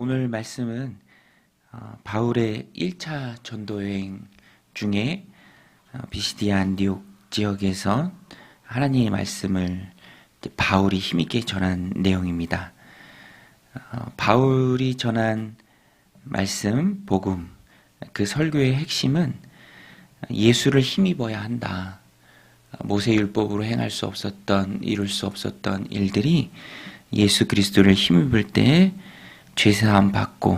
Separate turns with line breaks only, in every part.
오늘 말씀은 바울의 1차 전도 여행 중에 비시디아 안디옥 지역에서 하나님의 말씀을 바울이 힘있게 전한 내용입니다. 바울이 전한 말씀, 복음, 그 설교의 핵심은 예수를 힘입어야 한다. 모세율법으로 행할 수 없었던, 이룰 수 없었던 일들이 예수 그리스도를 힘입을 때 죄사함 받고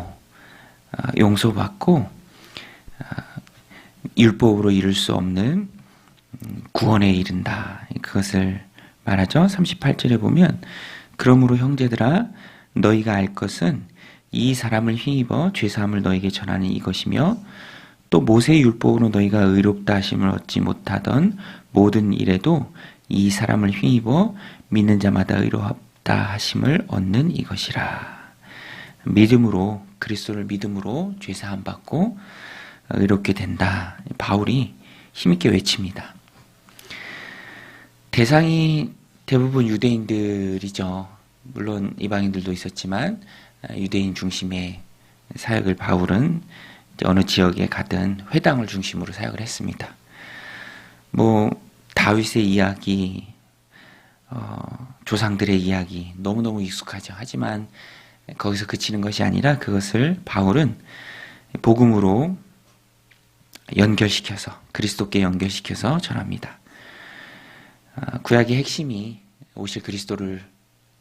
용서받고 율법으로 이룰 수 없는 구원에 이른다. 그것을 말하죠. 38절에 보면 그러므로 형제들아 너희가 알 것은 이 사람을 힘입어 죄사함을 너희에게 전하는 이것이며 또 모세의 율법으로 너희가 의롭다 하심을 얻지 못하던 모든 일에도 이 사람을 힘입어 믿는 자마다 의롭다 하심을 얻는 이것이라. 믿음으로, 그리스도를 믿음으로 죄사함 받고 의롭게 된다. 바울이 힘있게 외칩니다. 대상이 대부분 유대인들이죠. 물론 이방인들도 있었지만 유대인 중심의 사역을 바울은 어느 지역에 가든 회당을 중심으로 사역을 했습니다. 다윗의 이야기, 조상들의 이야기 너무너무 익숙하죠. 하지만 거기서 그치는 것이 아니라 그것을 바울은 복음으로 연결시켜서 그리스도께 연결시켜서 전합니다. 구약의 핵심이 오실 그리스도를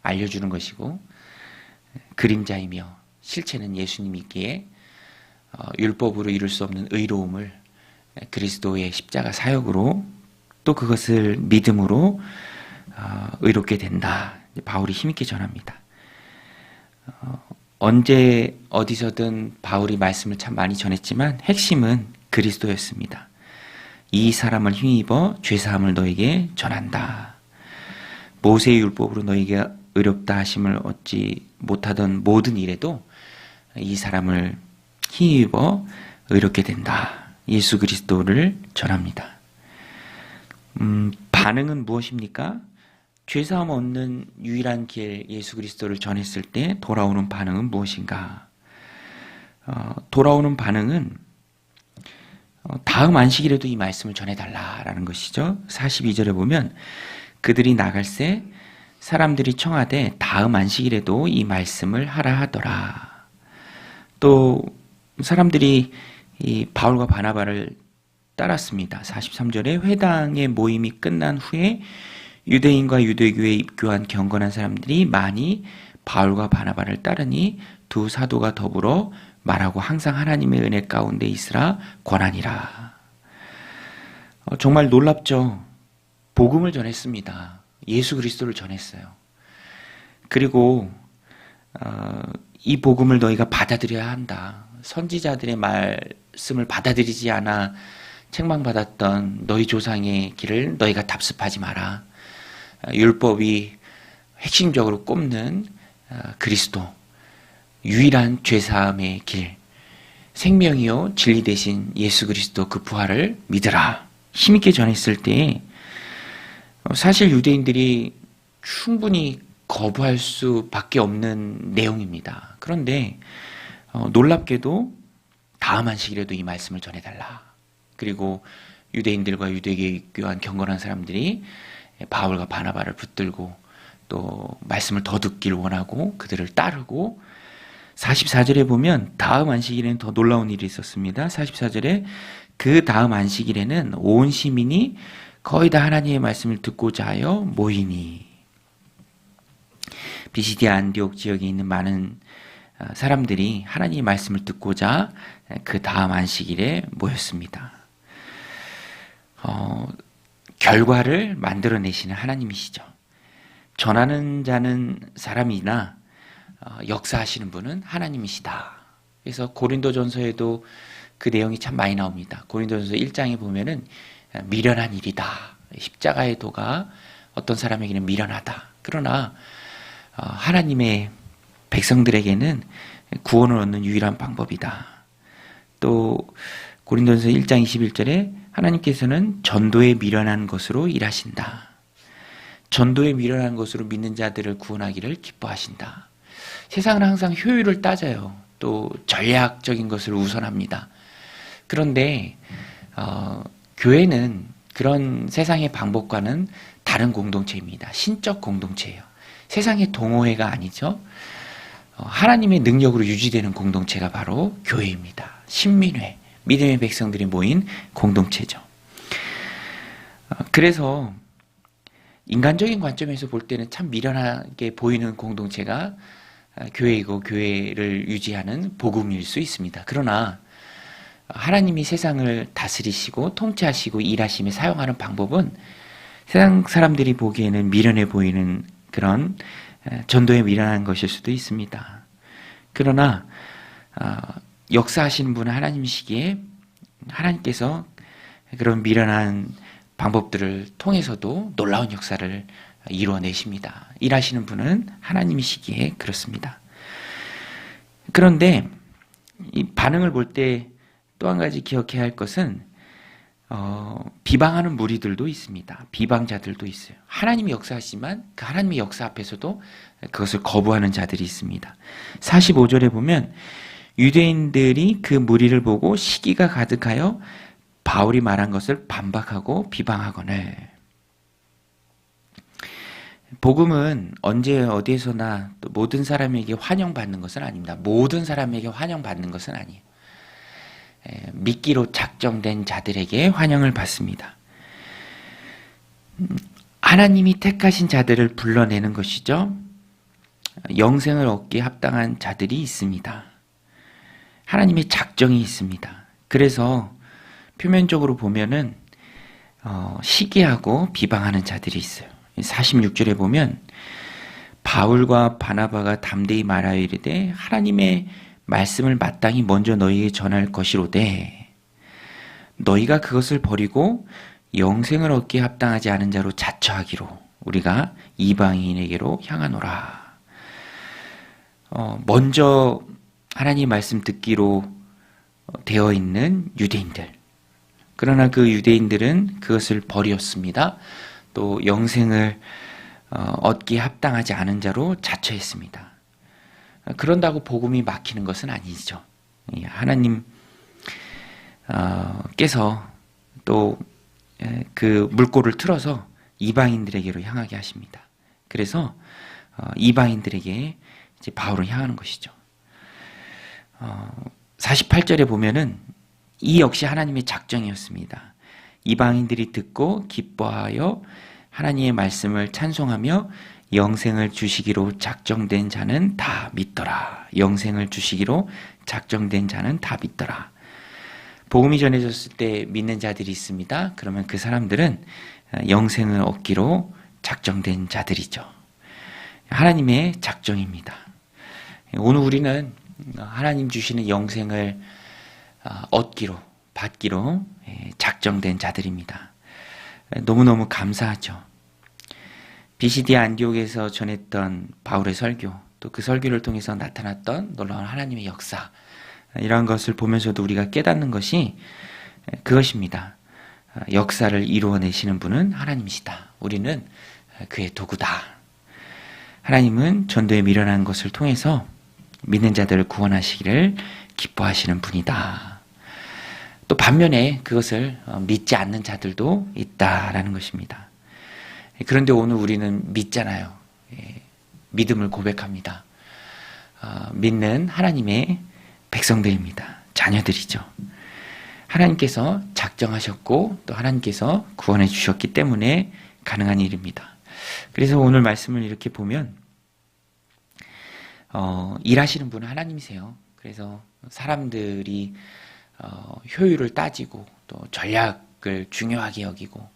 알려주는 것이고 그림자이며 실체는 예수님이기에 율법으로 이룰 수 없는 의로움을 그리스도의 십자가 사역으로 또 그것을 믿음으로 의롭게 된다. 바울이 힘있게 전합니다. 언제 어디서든 바울이 말씀을 참 많이 전했지만 핵심은 그리스도였습니다. 이 사람을 힘입어 죄사함을 너에게 전한다. 모세의 율법으로 너에게 의롭다 하심을 얻지 못하던 모든 일에도 이 사람을 힘입어 의롭게 된다. 예수 그리스도를 전합니다. 반응은 무엇입니까? 죄사함 얻는 유일한 길 예수 그리스도를 전했을 때 돌아오는 반응은 무엇인가? 돌아오는 반응은 다음 안식일에도 이 말씀을 전해달라라는 것이죠. 42절에 보면 그들이 나갈새 사람들이 청하되 다음 안식일에도 이 말씀을 하라 하더라. 또 사람들이 이 바울과 바나바를 따랐습니다. 43절에 회당의 모임이 끝난 후에 유대인과 유대교에 입교한 경건한 사람들이 많이 바울과 바나바를 따르니 두 사도가 더불어 말하고 항상 하나님의 은혜 가운데 있으라 권하니라. 정말 놀랍죠. 복음을 전했습니다. 예수 그리스도를 전했어요. 그리고 이 복음을 너희가 받아들여야 한다. 선지자들의 말씀을 받아들이지 않아 책망받았던 너희 조상의 길을 너희가 답습하지 마라. 율법이 핵심적으로 꼽는 그리스도, 유일한 죄사함의 길, 생명이요 진리 되신 예수 그리스도 그 부활을 믿으라. 힘있게 전했을 때 사실 유대인들이 충분히 거부할 수밖에 없는 내용입니다. 그런데 놀랍게도 다음 안식일에도 이 말씀을 전해달라. 그리고 유대인들과 유대교에 입교한 경건한 사람들이 바울과 바나바를 붙들고 또 말씀을 더 듣길 원하고 그들을 따르고 44절에 보면 다음 안식일에는 더 놀라운 일이 있었습니다. 44절에 그 다음 안식일에는 온 시민이 거의 다 하나님의 말씀을 듣고자 하여 모이니. 비시디아 안디옥 지역에 있는 많은 사람들이 하나님의 말씀을 듣고자 그 다음 안식일에 모였습니다. 결과를 만들어내시는 하나님이시죠. 전하는 자는 사람이나 역사하시는 분은 하나님이시다. 그래서 고린도전서에도 그 내용이 참 많이 나옵니다. 고린도전서 1장에 보면은 미련한 일이다. 십자가의 도가 어떤 사람에게는 미련하다. 그러나 하나님의 백성들에게는 구원을 얻는 유일한 방법이다. 또 고린도전서 1장 21절에 하나님께서는 전도에 미련한 것으로 일하신다. 전도에 미련한 것으로 믿는 자들을 구원하기를 기뻐하신다. 세상은 항상 효율을 따져요. 또 전략적인 것을 우선합니다. 그런데 교회는 그런 세상의 방법과는 다른 공동체입니다. 신적 공동체예요. 세상의 동호회가 아니죠. 하나님의 능력으로 유지되는 공동체가 바로 교회입니다. 신민회, 믿음의 백성들이 모인 공동체죠. 그래서 인간적인 관점에서 볼 때는 참 미련하게 보이는 공동체가 교회이고 교회를 유지하는 복음일 수 있습니다. 그러나 하나님이 세상을 다스리시고 통치하시고 일하심에 사용하는 방법은 세상 사람들이 보기에는 미련해 보이는 그런 전도에 미련한 것일 수도 있습니다. 그러나 역사하시는 분은 하나님이시기에 하나님께서 그런 미련한 방법들을 통해서도 놀라운 역사를 이루어내십니다. 일하시는 분은 하나님이시기에 그렇습니다. 그런데 이 반응을 볼 때 또 한 가지 기억해야 할 것은 비방하는 무리들도 있습니다. 비방자들도 있어요. 하나님이 역사하시지만 그 하나님의 역사 앞에서도 그것을 거부하는 자들이 있습니다. 45절에 보면 유대인들이 그 무리를 보고 시기가 가득하여 바울이 말한 것을 반박하고 비방하거늘. 복음은 언제 어디에서나 또 모든 사람에게 환영받는 것은 아닙니다. 모든 사람에게 환영받는 것은 아니에요. 미끼로 작정된 자들에게 환영을 받습니다. 하나님이 택하신 자들을 불러내는 것이죠. 영생을 얻기에 합당한 자들이 있습니다. 하나님의 작정이 있습니다. 그래서 표면적으로 보면은 시기하고 비방하는 자들이 있어요. 46절에 보면 바울과 바나바가 담대히 말하여 이르되 하나님의 말씀을 마땅히 먼저 너희에게 전할 것이로되 너희가 그것을 버리고 영생을 얻기에 합당하지 않은 자로 자처하기로 우리가 이방인에게로 향하노라. 먼저 하나님의 말씀 듣기로 되어 있는 유대인들. 그러나 그 유대인들은 그것을 버렸습니다. 또 영생을 얻기에 합당하지 않은 자로 자처했습니다. 그런다고 복음이 막히는 것은 아니죠. 하나님께서 또 그 물꼬를 틀어서 이방인들에게로 향하게 하십니다. 그래서 이방인들에게 이제 바울을 향하는 것이죠. 48절에 보면은 이 역시 하나님의 작정이었습니다. 이방인들이 듣고 기뻐하여 하나님의 말씀을 찬송하며 영생을 주시기로 작정된 자는 다 믿더라. 영생을 주시기로 작정된 자는 다 믿더라. 복음이 전해졌을 때 믿는 자들이 있습니다. 그러면 그 사람들은 영생을 얻기로 작정된 자들이죠. 하나님의 작정입니다. 오늘 우리는 하나님 주시는 영생을 얻기로 받기로 작정된 자들입니다. 너무너무 감사하죠. 비시디아 안디옥에서 전했던 바울의 설교, 또 그 설교를 통해서 나타났던 놀라운 하나님의 역사, 이러한 것을 보면서도 우리가 깨닫는 것이 그것입니다. 역사를 이루어내시는 분은 하나님이시다. 우리는 그의 도구다. 하나님은 전도에 미련한 것을 통해서 믿는 자들을 구원하시기를 기뻐하시는 분이다. 또 반면에 그것을 믿지 않는 자들도 있다라는 것입니다. 그런데 오늘 우리는 믿잖아요. 믿음을 고백합니다. 믿는 하나님의 백성들입니다. 자녀들이죠. 하나님께서 작정하셨고 또 하나님께서 구원해 주셨기 때문에 가능한 일입니다. 그래서 오늘 말씀을 이렇게 보면 일하시는 분은 하나님이세요. 그래서 사람들이 효율을 따지고 또 전략을 중요하게 여기고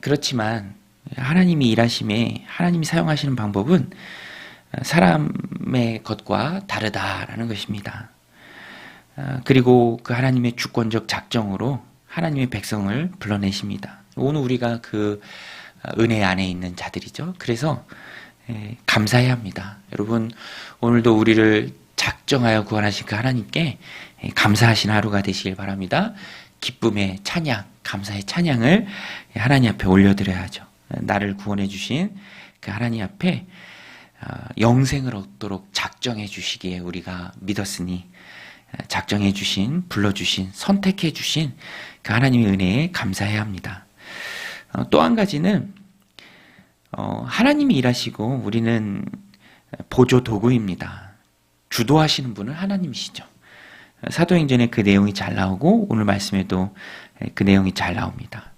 그렇지만 하나님이 일하심에 하나님이 사용하시는 방법은 사람의 것과 다르다라는 것입니다. 그리고 그 하나님의 주권적 작정으로 하나님의 백성을 불러내십니다. 오늘 우리가 그 은혜 안에 있는 자들이죠. 그래서 감사해야 합니다. 여러분 오늘도 우리를 작정하여 구원하신 그 하나님께 감사하신 하루가 되시길 바랍니다. 기쁨의 찬양, 감사의 찬양을 하나님 앞에 올려드려야죠. 나를 구원해 주신 그 하나님 앞에 영생을 얻도록 작정해 주시기에 우리가 믿었으니 작정해 주신, 불러주신, 선택해 주신 그 하나님의 은혜에 감사해야 합니다. 또 한 가지는 하나님이 일하시고 우리는 보조 도구입니다. 주도하시는 분은 하나님이시죠. 사도행전에 그 내용이 잘 나오고 오늘 말씀에도 그 내용이 잘 나옵니다.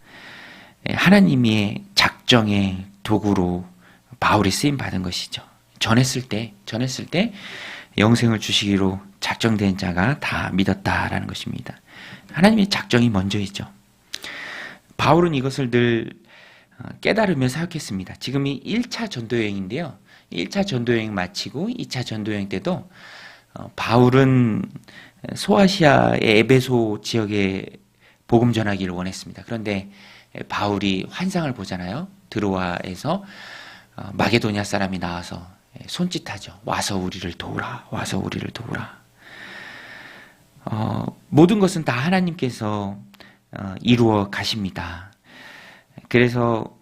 하나님의 작정의 도구로 바울이 쓰임 받은 것이죠. 전했을 때 영생을 주시기로 작정된 자가 다 믿었다라는 것입니다. 하나님의 작정이 먼저이죠. 바울은 이것을 늘 깨달으며 사역했습니다. 지금이 1차 전도여행인데요. 1차 전도여행 마치고 2차 전도여행 때도 바울은 소아시아의 에베소 지역에 복음 전하기를 원했습니다. 그런데 바울이 환상을 보잖아요. 드로아에서 마게도냐 사람이 나와서 손짓하죠. 와서 우리를 도우라. 와서 우리를 도우라. 모든 것은 다 하나님께서 이루어 가십니다. 그래서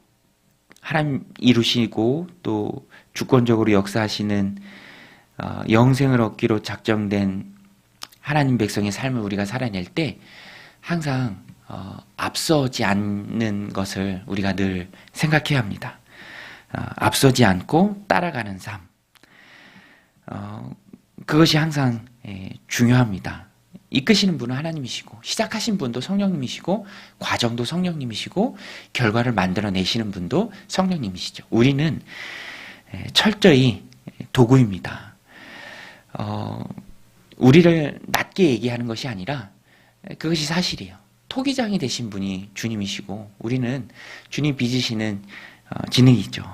하나님 이루시고 또 주권적으로 역사하시는 영생을 얻기로 작정된 하나님 백성의 삶을 우리가 살아낼 때 항상 앞서지 않는 것을 우리가 늘 생각해야 합니다. 앞서지 않고 따라가는 삶. 그것이 항상 중요합니다. 이끄시는 분은 하나님이시고 시작하신 분도 성령님이시고 과정도 성령님이시고 결과를 만들어내시는 분도 성령님이시죠. 우리는 철저히 도구입니다. 우리를 낮게 얘기하는 것이 아니라 그것이 사실이에요. 토기장이 되신 분이 주님이시고 우리는 주님 빚으시는 지능이죠.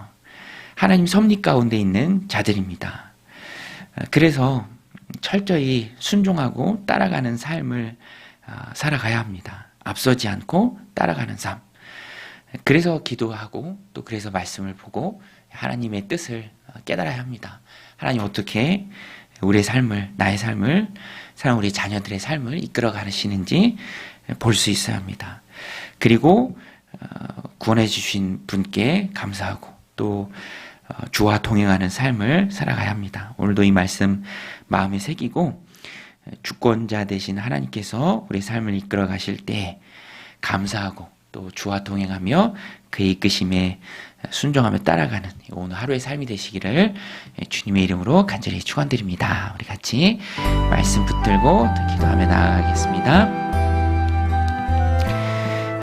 하나님 섭리 가운데 있는 자들입니다. 그래서 철저히 순종하고 따라가는 삶을 살아가야 합니다. 앞서지 않고 따라가는 삶. 그래서 기도하고 또 그래서 말씀을 보고 하나님의 뜻을 깨달아야 합니다. 하나님 어떻게 우리의 삶을, 나의 삶을, 사랑 우리 자녀들의 삶을 이끌어 가시는지 볼 수 있어야 합니다. 그리고 구원해 주신 분께 감사하고 또 주와 동행하는 삶을 살아가야 합니다. 오늘도 이 말씀 마음에 새기고 주권자 되신 하나님께서 우리 삶을 이끌어 가실 때 감사하고 또 주와 동행하며 그의 이끄심에 순종하며 따라가는 오늘 하루의 삶이 되시기를 주님의 이름으로 간절히 축원드립니다. 우리 같이 말씀 붙들고 기도하며 나아가겠습니다.